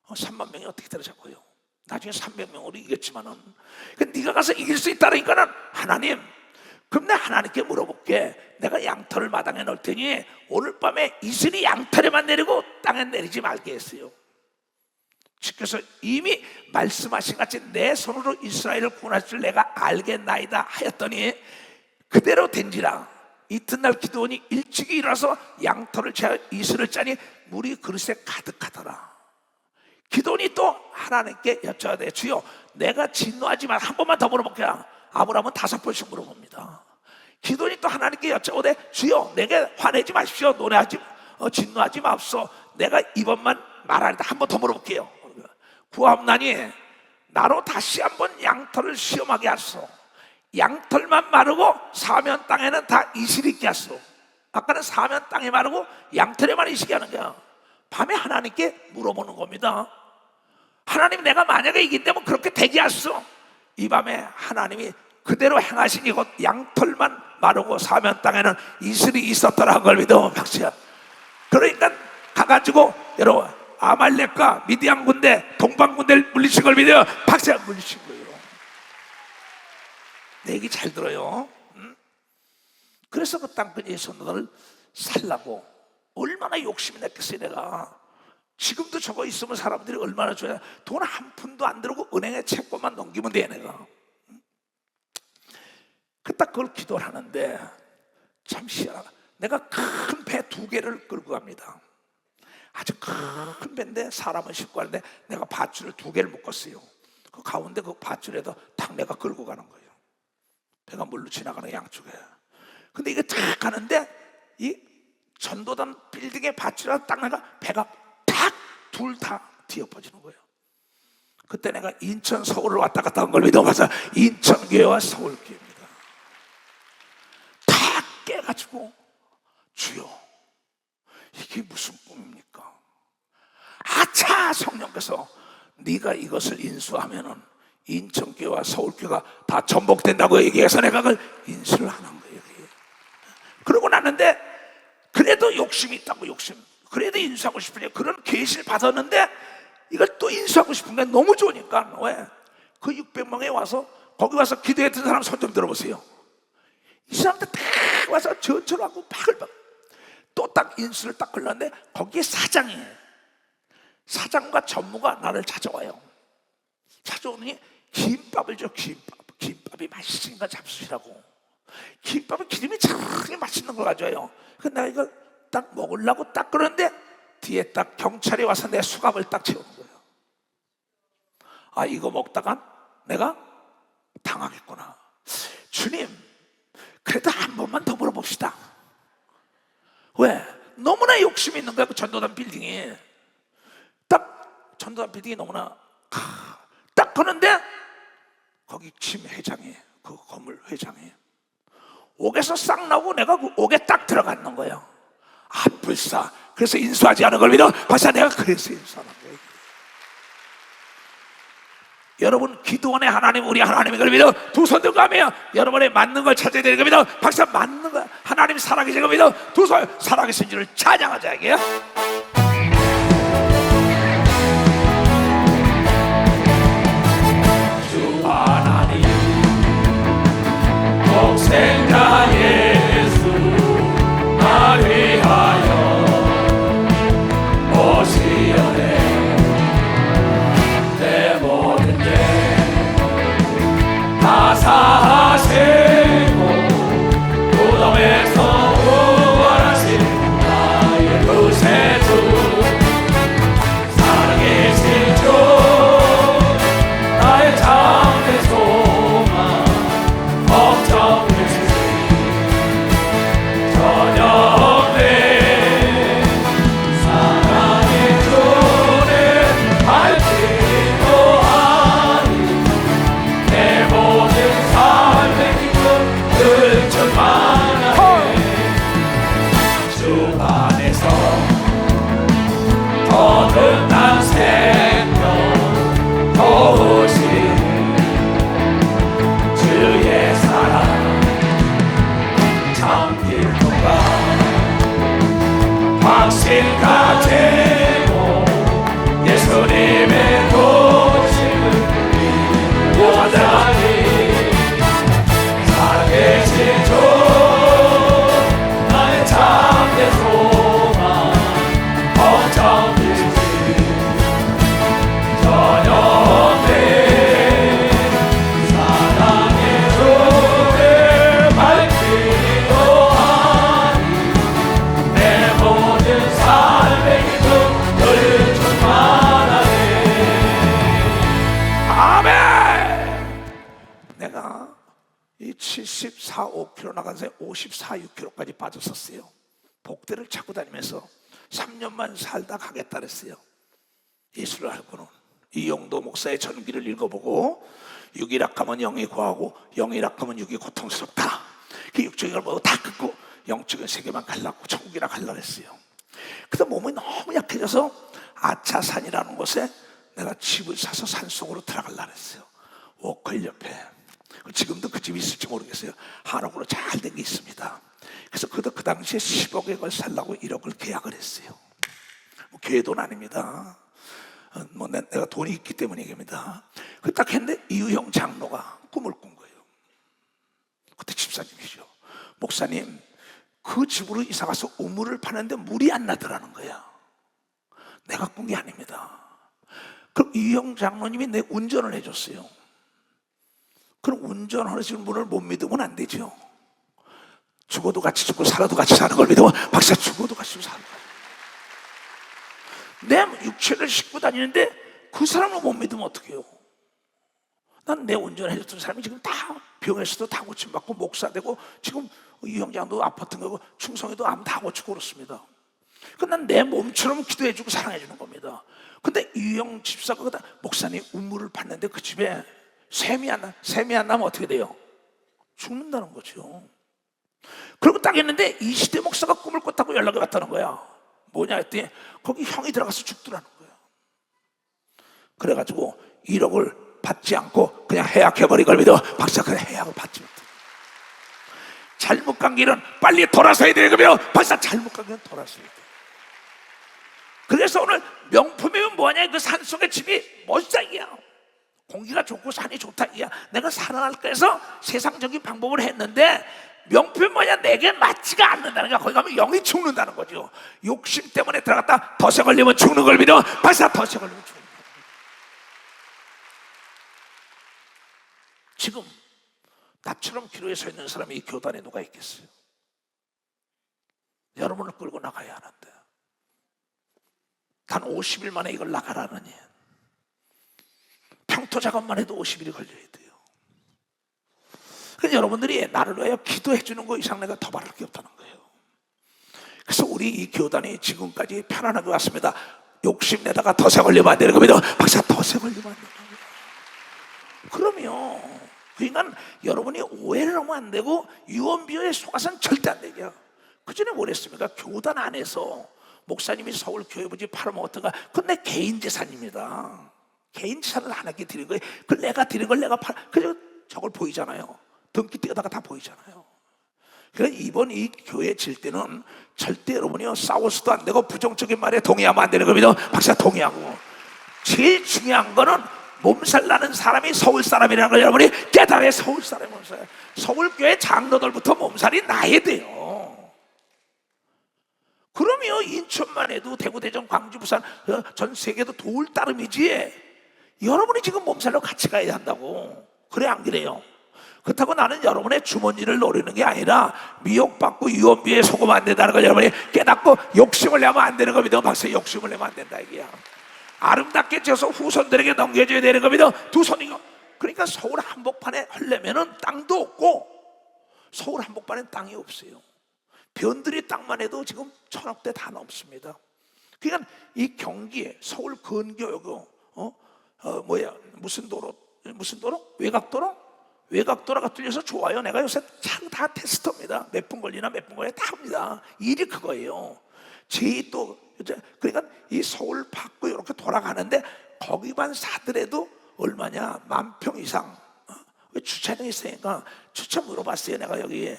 3만 명이 어떻게 때려잡고요? 나중에 300명으로 이겼지만은 네가 가서 이길 수 있다니까는 하나님, 그럼 내가 하나님께 물어볼게. 내가 양털을 마당에 넣을 테니 오늘 밤에 이슬이 양털에만 내리고 땅에 내리지 말게 했어요. 주께서 이미 말씀하신 같이 내 손으로 이스라엘을 구원할 줄 내가 알겠나이다 하였더니 그대로 된지라. 이튿날 기드온이 일찍이 일어나서 양털을 채워 이슬을 짜니 물이 그릇에 가득하더라. 기드온이 또 하나님께 여쭤야 주여 내가 진노하지만 한 번만 더 물어볼게요. 아브라함은 5번씩 물어봅니다. 기드온이 또 하나님께 여쭤오되 주여 내게 화내지 마십시오. 진노하지 마옵소. 내가 이번만 말하는데 한 번 더 물어볼게요. 구하옵나니 나로 다시 한번 양털을 시험하게 하소서. 양털만 마르고 사면 땅에는 다 이슬이 있게 하소서. 아까는 사면 땅에 마르고 양털에만 이슬이 하는 거야. 밤에 하나님께 물어보는 겁니다. 하나님 내가 만약에 이긴다면 그렇게 되게 하소서. 이 밤에 하나님이 그대로 행하시니 곧 양털만 마르고 사면 땅에는 이슬이 있었더라는 걸 믿어. 박수야. 그러니까 가가지고 여러분 아말렉과 미디안 군대 동방 군대를 물리친 걸 믿어요. 박수야. 물리친 거예요. 내 얘기 잘 들어요. 그래서 그 땅끝에 손을 살라고 얼마나 욕심이 났겠어요. 내가 지금도 저거 있으면 사람들이 얼마나 좋아요. 돈 한 푼도 안 들고 은행에 채권만 넘기면 돼. 내가 딱 그걸 기도를 하는데 참 희한하다. 내가 큰 배 2개를 끌고 갑니다. 아주 큰 배인데 사람은 싣고 가는데 내가 밧줄을 2개를 묶었어요. 그 가운데 그 밧줄에다 탁 내가 끌고 가는 거예요. 배가 물로 지나가는 양쪽에. 근데 이게 탁 가는데 이 전도단 빌딩의 밧줄에 딱 나가 배가 탁 둘 다 뒤엎어지는 거예요. 그때 내가 인천 서울을 왔다 갔다 한 걸 믿어봐서 인천교회와 서울교회입니다. 다 깨가지고 주여 이게 무슨 꿈입니까? 아차, 성령께서 네가 이것을 인수하면은 인천교회와 서울교회가 다 전복된다고 얘기해서 내가 그걸 인수를 하는 거예요. 그러고 났는데 그래도 욕심이 있다고, 욕심. 그래도 인수하고 싶으냐, 그런 계시를 받았는데 이걸 또 인수하고 싶은 게 너무 좋으니까. 왜? 그 600명에 와서 거기 와서 기도했던 사람 손 좀 들어보세요. 이 사람들 딱 와서 전철하고 박을 또 딱 인수를 딱 걸렸는데 거기에 사장이에요. 사장과 전무가 나를 찾아와요. 찾아오더니 김밥을 줘. 김밥이 맛있으니까 잡수시라고. 김밥은 기름이 참 맛있는 걸 가져와요. 그래서 내가 이걸 딱 먹으려고 딱 그러는데 뒤에 딱 경찰이 와서 내 수갑을 딱 채우는 거예요. 아, 이거 먹다가 내가 당하겠구나. 주님, 그래도 한 번만 더 물어봅시다. 왜? 너무나 욕심이 있는 거야. 그 전도단 빌딩이 딱, 전도단 빌딩이 너무나 딱 하는데 거기 김 회장이, 그 건물 회장이 옥에서 싹 나오고 내가 그 옥에 딱 들어갔는 거예요. 아, 불사. 그래서 인수하지 않은 걸 믿어. 박사, 내가 그래서 인수하는 거예요. 여러분, 기도원의 하나님, 우리 하나님인 걸 믿어. 두 손 들고 하며 여러분의 맞는 걸 찾아야 되는 걸 믿어. 박사, 맞는 거 하나님 살아계신 걸 믿어. 두 손 살아계신 줄을 찬양하자. 이게요. 주 하나님 독생자 예수 날 위하여 오시려네. 내 모든 죄 다 사하시고 무덤에서 부활하신 나의 구세주 살아계신 주 나의 참된 소망 걱정되시 전혀 없네. 사랑의 주는 밝히고 하니 내 모든 삶의 기쁨 늘 충만하네. 주 안에서 거듭난 생명 도우시 주의 사랑 참기쁨과 확신 가지고 예수님의 도심을 원하니 살아계신 주 나의 참된 소망 걱정되시 전혀 없네. 사랑의 주를 밝히고 하니 내 모든 삶의 기쁨 늘 충만하네. 아멘. 내가 이 74, 5kg 나간 사이 54, 6kg까지 빠졌었어요. 복대를 차고 다니면서 3년만 살다 가겠다 그랬어요. 예수를 알고는 이영도 목사의 전기를 읽어보고 육이락하면 영이 고하고 영이락하면 육이 고통스럽다. 그 육적인 걸 보고 다 끊고 영적인 세계만 가려고, 천국이라 가려고 했어요. 그래서 몸이 너무 약해져서 아차산이라는 곳에 내가 집을 사서 산속으로 들어가려고 했어요. 워컬 옆에. 지금도 그 집이 있을지 모르겠어요. 한옥으로 잘 된 게 있습니다. 그래서 그 당시에 10억에 그걸 살라고 1억을 계약을 했어요. 뭐 교회 돈 아닙니다. 뭐 내가 돈이 있기 때문에 얘기합니다. 그 딱 했는데 이유형 장로가 꿈을 꾼 거예요. 그때 집사님이죠. 목사님, 그 집으로 이사 가서 우물을 파는데 물이 안 나더라는 거야. 내가 꾼 게 아닙니다. 그럼 이유형 장로님이 내 운전을 해줬어요. 그럼 운전하시는 분을 못 믿으면 안 되죠. 죽어도 같이 죽고 살아도 같이 사는 걸 믿으면, 박사, 죽어도 같이 사는 거야. 내 육체를 싣고 다니는데 그 사람을 못 믿으면 어떡해요? 난 내 운전해줬던 사람이 지금 다 병에서도 다 고침받고 목사 되고 지금 이 형장도 아파트 가고 충성에도 암 다 고치고 그렇습니다. 그난 내 몸처럼 기도해주고 사랑해주는 겁니다. 근데 이유영 집사가 목사님 우물을 봤는데 그 집에 샘이 안 나면 어떻게 돼요? 죽는다는 거죠. 그리고 딱 했는데 이 시대 목사가 꿈을 꿨다고 연락이 왔다는 거야. 뭐냐 했더니 거기 형이 들어가서 죽더라는 거야. 그래가지고 1억을 받지 않고 그냥 해약해버린 걸 믿어. 박사 그냥 해약을 받지 못해. 잘못 간 길은 빨리 돌아서야 되는 거며 박사 잘못 간 길은 돌아서야 돼. 그래서 오늘 명품이면 뭐하냐, 그 산속에 집이 멋있다 이야. 공기가 좋고 산이 좋다 이야. 내가 살아날까 해서 세상적인 방법을 했는데 명품이 뭐냐, 내게 맞지가 않는다는 거야. 거기 가면 영이 죽는다는 거죠. 욕심 때문에 들어갔다 덫에 걸리면 죽는 걸 믿어. 박사 덫에 걸리면 죽는 거야. 지금 나처럼 기로에 서 있는 사람이 이 교단에 누가 있겠어요? 여러분을 끌고 나가야 하는데 단 50일 만에 이걸 나가라느니 평토 작업만 해도 50일이 걸려야 돼요. 그래서 여러분들이 나를 위하여 기도해 주는 거 이상 내가 더 바랄 게 없다는 거예요. 그래서 우리 이 교단이 지금까지 편안하게 왔습니다. 욕심내다가 덫에 걸리면 안 되는 겁니다. 박사 덫에 걸리면 안 되는 거예요. 그러면 그러니까 여러분이 오해를 하면 안 되고 유언비어에 속아서는 절대 안 되죠. 그 전에 뭘 했습니까? 교단 안에서 목사님이 서울 교회부지 팔아먹었던가, 그건 내 개인 재산입니다. 개인 재산을 하나님께 드린 거예요. 그걸 내가 드린 걸 내가 그래서 저걸 보이잖아요. 등기 떼다가 다 보이잖아요. 그래서 이번 이 교회 질 때는 절대 여러분이요 싸워서도 안 되고 부정적인 말에 동의하면 안 되는 겁니다. 박사 동의하고 제일 중요한 거는 몸살 나는 사람이 서울 사람이라는 걸 여러분이 깨달아야 서울 사람이 몸살. 서울교회 장로들부터 몸살이 나야 돼요. 그러면 인천만 해도 대구, 대전, 광주, 부산 전 세계도 도울 따름이지. 여러분이 지금 몸살로 같이 가야 한다고. 그래 안 그래요? 그렇다고 나는 여러분의 주머니를 노리는 게 아니라 미혹받고 유언비에 속으면 안 된다는 걸 여러분이 깨닫고 욕심을 내면 안 되는 겁니다. 박사 욕심을 내면 안 된다 이게야. 아름답게 지어서 후손들에게 넘겨줘야 되는 겁니다. 두 손이요. 그러니까 서울 한복판에 하려면은 땅도 없고 서울 한복판엔 땅이 없어요. 변들이 땅만 해도 지금 1,000억대 다 넘습니다. 그러니까 이 경기에 서울 근교고 무슨 도로 외곽도로가 뚫려서 좋아요. 내가 요새 차 다 테스터입니다. 몇 분 걸리나 다 합니다. 일이 그거예요. 또 그러니까 이 서울 밖으로 이렇게 돌아가는데 거기만 사더라도 얼마냐? 10,000평 이상. 주차장이 있으니까 주차 물어봤어요. 내가 여기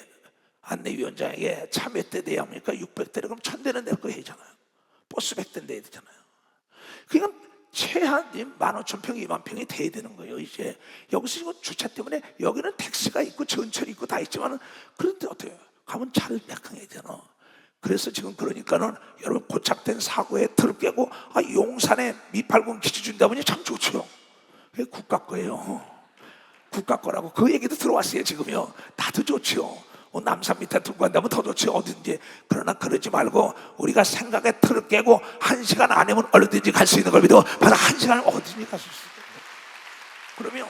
안내위원장에게 차 몇 대 돼야 합니까? 600대를 그럼 1,000대는 낼 거 해야잖아요. 버스 100대 내야 되잖아요. 그러니까 최한 15,000평, 20,000평이 돼야 되는 거예요. 이제 여기서 지금 주차 때문에 여기는 택시가 있고 전철이 있고 다 있지만 그런데 어떻게 가면 차를 매강해야 되나? 그래서 지금 그러니까는 여러분 고착된 사고에 틀을 깨고 용산에 미팔군 기지 준다 보니 참 좋죠. 그게 국가 거예요. 국가 거라고 그 얘기도 들어왔어요. 지금요. 나도 좋죠. 남산 밑에 들고 간다면 더 좋지 어딘지. 그러나 그러지 말고 우리가 생각에 틀을 깨고 1시간 안에는 얼마든지 갈 수 있는 걸 믿어. 바로 1시간 어디든지 갈 수 있어요. 그러면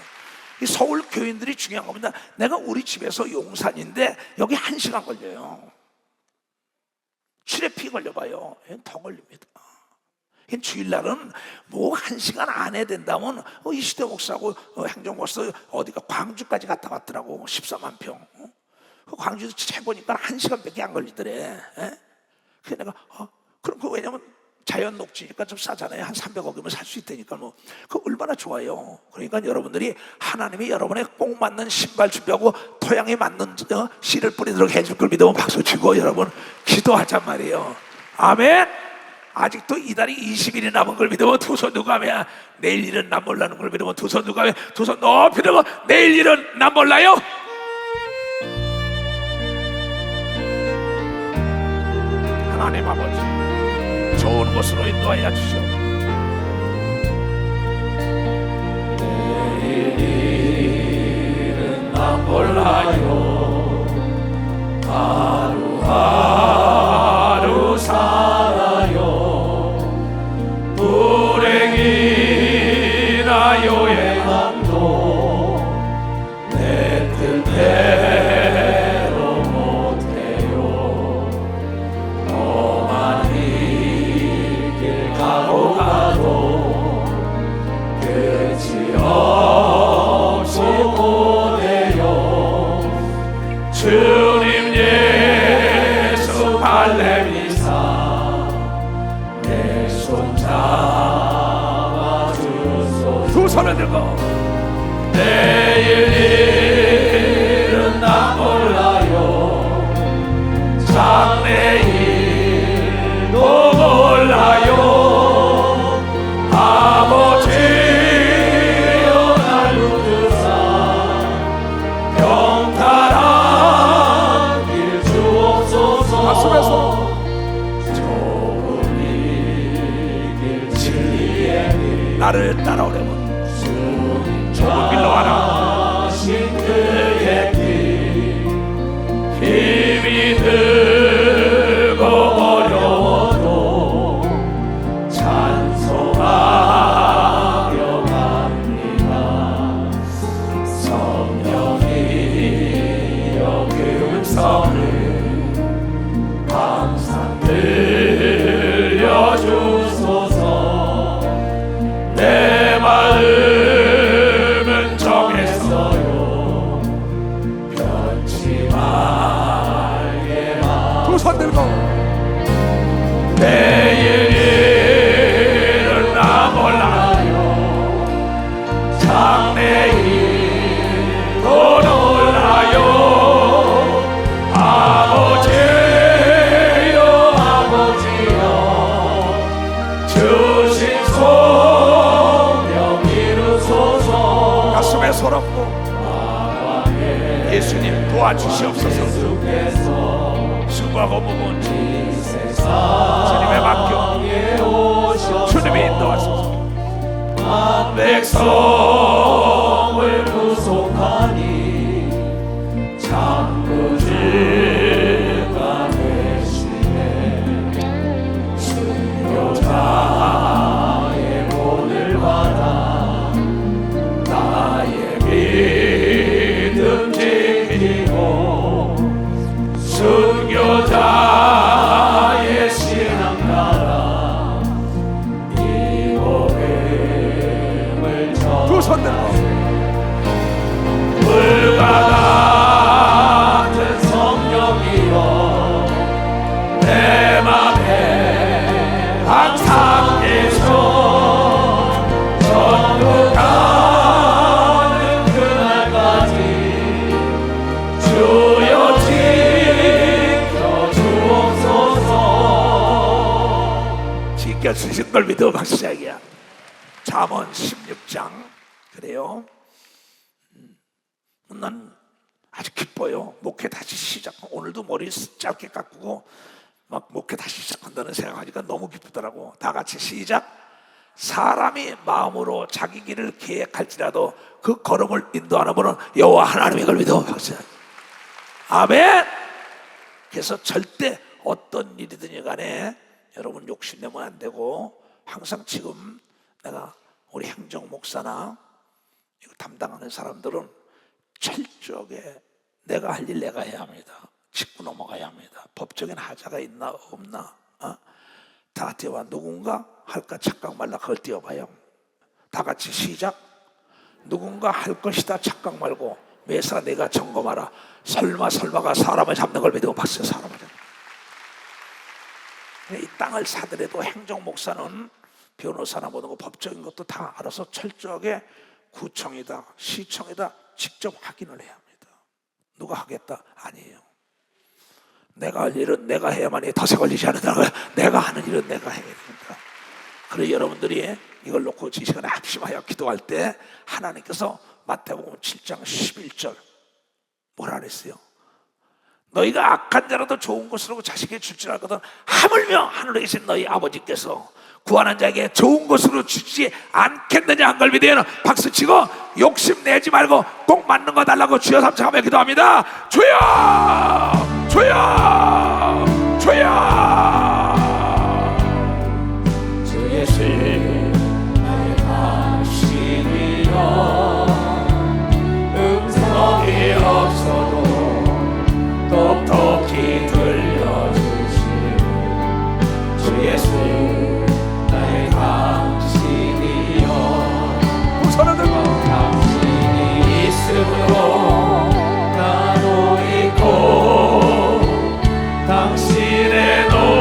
이 서울 교인들이 중요한 겁니다. 내가 우리 집에서 용산인데 여기 1시간 걸려요. 출애피 걸려봐요. 더 걸립니다. 주일날은 뭐 1시간 안에 된다면 이시대 목사하고 행정목사 어디가 광주까지 갔다 왔더라고. 14만 평. 광주도 재보니까 1시간밖에 안 걸리더래. 그래서 내가 그럼 왜냐면 자연 녹지니까 좀 싸잖아요. 한 300억이면 살 수 있다니까 뭐. 그 얼마나 좋아요. 그러니까 여러분들이 하나님이 여러분의 꼭 맞는 신발 준비하고 토양에 맞는 씨를 뿌리도록 해줄 걸 믿으면 박수 치고 여러분 기도하잔 말이에요. 아멘. 아직도 이달이 20일이 남은 걸 믿으면 두 손 누가 하면 내일 일은 난 몰라는 걸 믿으면 두 손 누가 하면 두 손 높이 들고 내일 일은 난 몰라요. 하나님 아버지 좋은 곳으로 인도하여 주시오. 내일 일은 난 몰라요. 하루하루 살아요. 불행이나 요행함도 내 뜻대로 못해요. 너만이 내미사 내 손 잡아주소서. 두 손을 들고 내일 일은 나 몰라요. 장래일도 몰라요. 아버지여 날 붙드사 평탄한 길 주옵소서. 가슴에서 좁은 이 길 진리의 길 나를 따라오려면 좁은 길로 와라. 하신 그의 길 힘이 들고 어려워도 찬송하려 갑니다. 성령이여 그 음성을 항상 들려주소서. 내 마음은 정했어요. 변치 말게 두 손 들고 내일 일은 나 몰라요. 장래일도 몰라요. 아버지여 아버지여 주신 소명 이루소서. 가슴에 손 얹고 예수님 도와주시옵소서. 수고하고 무거운 짐 주님에 맡겨 주님이 인도하소서. 백성을 구속하니 창조주가 되시네. 순교자의 본을 받아 나의 믿음 지키고 순교자의 신앙 따라 이 복음을 두 손 들고 물과 같은 성령이여 내 맘에 항상 계셔. 천국가는 그날까지 주여 지켜주옵소서. 지켜주신 걸 믿어 박시작이야. 잠언 16장. 그래요. 난 아주 기뻐요. 목회 다시 시작. 오늘도 머리 짧게 깎고 막 목회 다시 시작한다는 생각하니까 너무 기쁘더라고. 다 같이 시작. 사람이 마음으로 자기 길을 계획할지라도 그 걸음을 인도하는 분은 여호와 하나님의 걸 믿어 박시작. 아멘. 그래서 절대 어떤 일이든지 간에 여러분 욕심내면 안 되고, 항상 지금 내가 우리 행정 목사나 이거 담당하는 사람들은 철저하게 내가 할 일 내가 해야 합니다. 짚고 넘어가야 합니다. 법적인 하자가 있나 없나 다 띄워봐. 누군가 할까 착각 말라 그걸 띄워봐요. 다 같이 시작. 누군가 할 것이다 착각 말고 매사 내가 점검하라. 설마가 사람을 잡는 걸 믿어 봤어요. 사람을 잡는. 이 땅을 사더라도 행정 목사는 변호사나 모든 거 법적인 것도 다 알아서 철저하게 구청이다 시청이다 직접 확인을 해야 합니다. 누가 하겠다? 아니에요. 내가 할 일은 내가 해야만 해. 덫에 걸리지 않는다. 내가 하는 일은 내가 해야 됩니다. 그래서 여러분들이 이걸 놓고 이 시간에 합심하여 기도할 때 하나님께서 마태복음 7장 11절 뭐라 그랬어요? 너희가 악한 자라도 좋은 것으로 자식에게 줄 줄 알거든 하물며 하늘에 계신 너희 아버지께서 구하는 자에게 좋은 것으로 주지 않겠느냐 한 걸 믿으면 박수치고 욕심내지 말고 꼭 맞는 거 달라고 주여 삼창하며 기도합니다. 주여 주여 주여. 주 예수 나의 당신이여 음성이 없어도 똑똑히 들려주시오. 주 예수 나의 당신이여 손을 들고 당신이 있으므로 나도 있고 당신의 노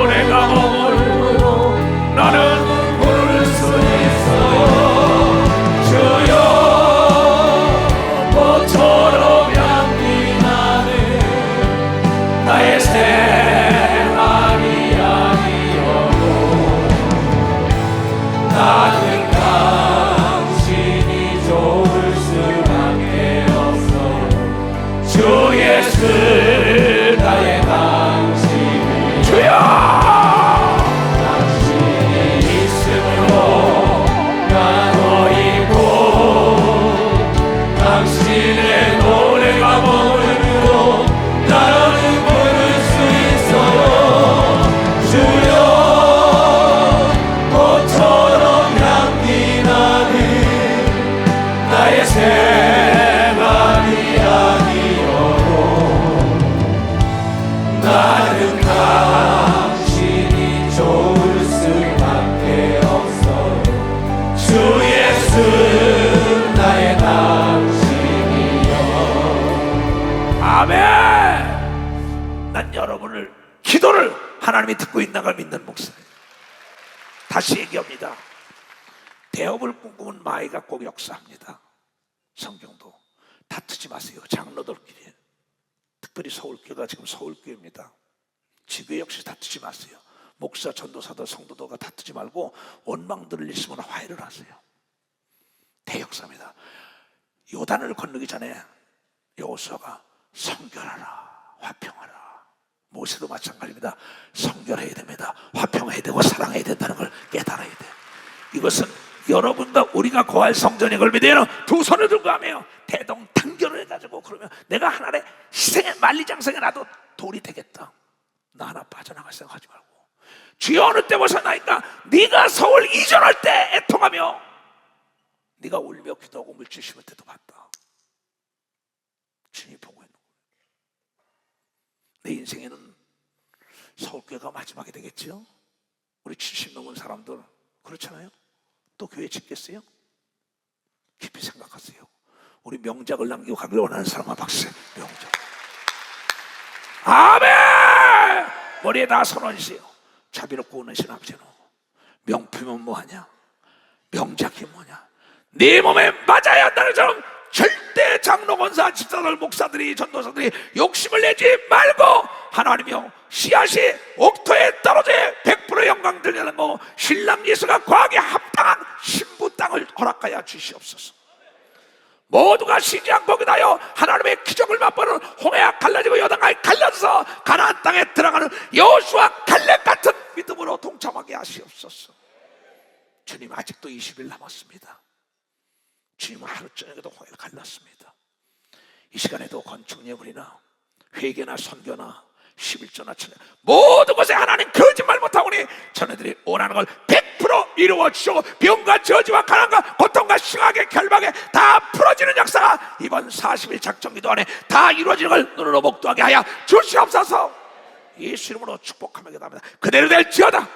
내가 믿는 목사예요. 다시 얘기합니다. 대업을 꿈꾸는 마이가 꼭 역사합니다. 성경도 다투지 마세요. 장로들끼리, 특별히 서울교회가 지금 서울교회입니다. 지교회 역시 다투지 마세요. 목사, 전도사들, 성도들과 다투지 말고 원망들을 있으면 화해를 하세요. 대역사입니다. 요단을 건너기 전에 여호수아가 성결하라, 화평하라. 모세도 마찬가지입니다. 성결해야 됩니다. 화평해야 되고 사랑해야 된다는 걸 깨달아야 돼요. 이것은 여러분과 우리가 거할 성전인 걸 믿어요. 두 손을 들고 하며 대동단결을 해가지고, 그러면 내가 하나의 희생의 만리장성에 나도 돌이 되겠다. 나 하나 빠져나갈 생각하지 말고, 주여 어느 때 보셨나이까? 네가 서울 이전할 때 애통하며 네가 울며 기도하고 물질 심을 때도 봤다. 주님이 보고 있는 거예요. 내 인생에는 서울교회가 마지막이 되겠죠. 우리 70 넘은 사람들 그렇잖아요. 또 교회 짓겠어요? 깊이 생각하세요. 우리 명작을 남기고 가길 원하는 사람만 박수. 명작. 아멘. 머리에 다 선언이세요. 자비롭고 은혜신 아버지는 명품은 뭐하냐? 명작이 뭐냐? 네 몸에 맞아야 한다는 점은 절대 장로, 권사, 집사들, 목사들이, 전도사들이 욕심을 내지 말고, 하나님이여 씨앗이 옥토에 떨어져 100% 영광 들리는 거, 신랑 예수가 과하게 합당한 신부 땅을 허락하여 주시옵소서. 모두가 쉬지 않고 기다려 하나님의 기적을 맛보는 홍해가 갈라지고 요단강이 갈라져서 가나안 땅에 들어가는 여호수아 갈렙 같은 믿음으로 동참하게 하시옵소서. 주님, 아직도 20일 남았습니다. 주님은 하루 저녁에도 홍해를 갈랐습니다. 이 시간에도 건축 예물이나 회개나 선교나 11조나 천에 모든 것에 하나님 거짓말 못하오니 저네들이 원하는 걸 100% 이루어 주시고, 병과 저주와 가난과 고통과 심하게 결박에 다 풀어지는 역사가 이번 40일 작정기도 안에 다 이루어지는 걸 눈으로 목도하게 하여 주시옵소서. 예수 이름으로 축복하며 기도합니다. 그대로 될지어다.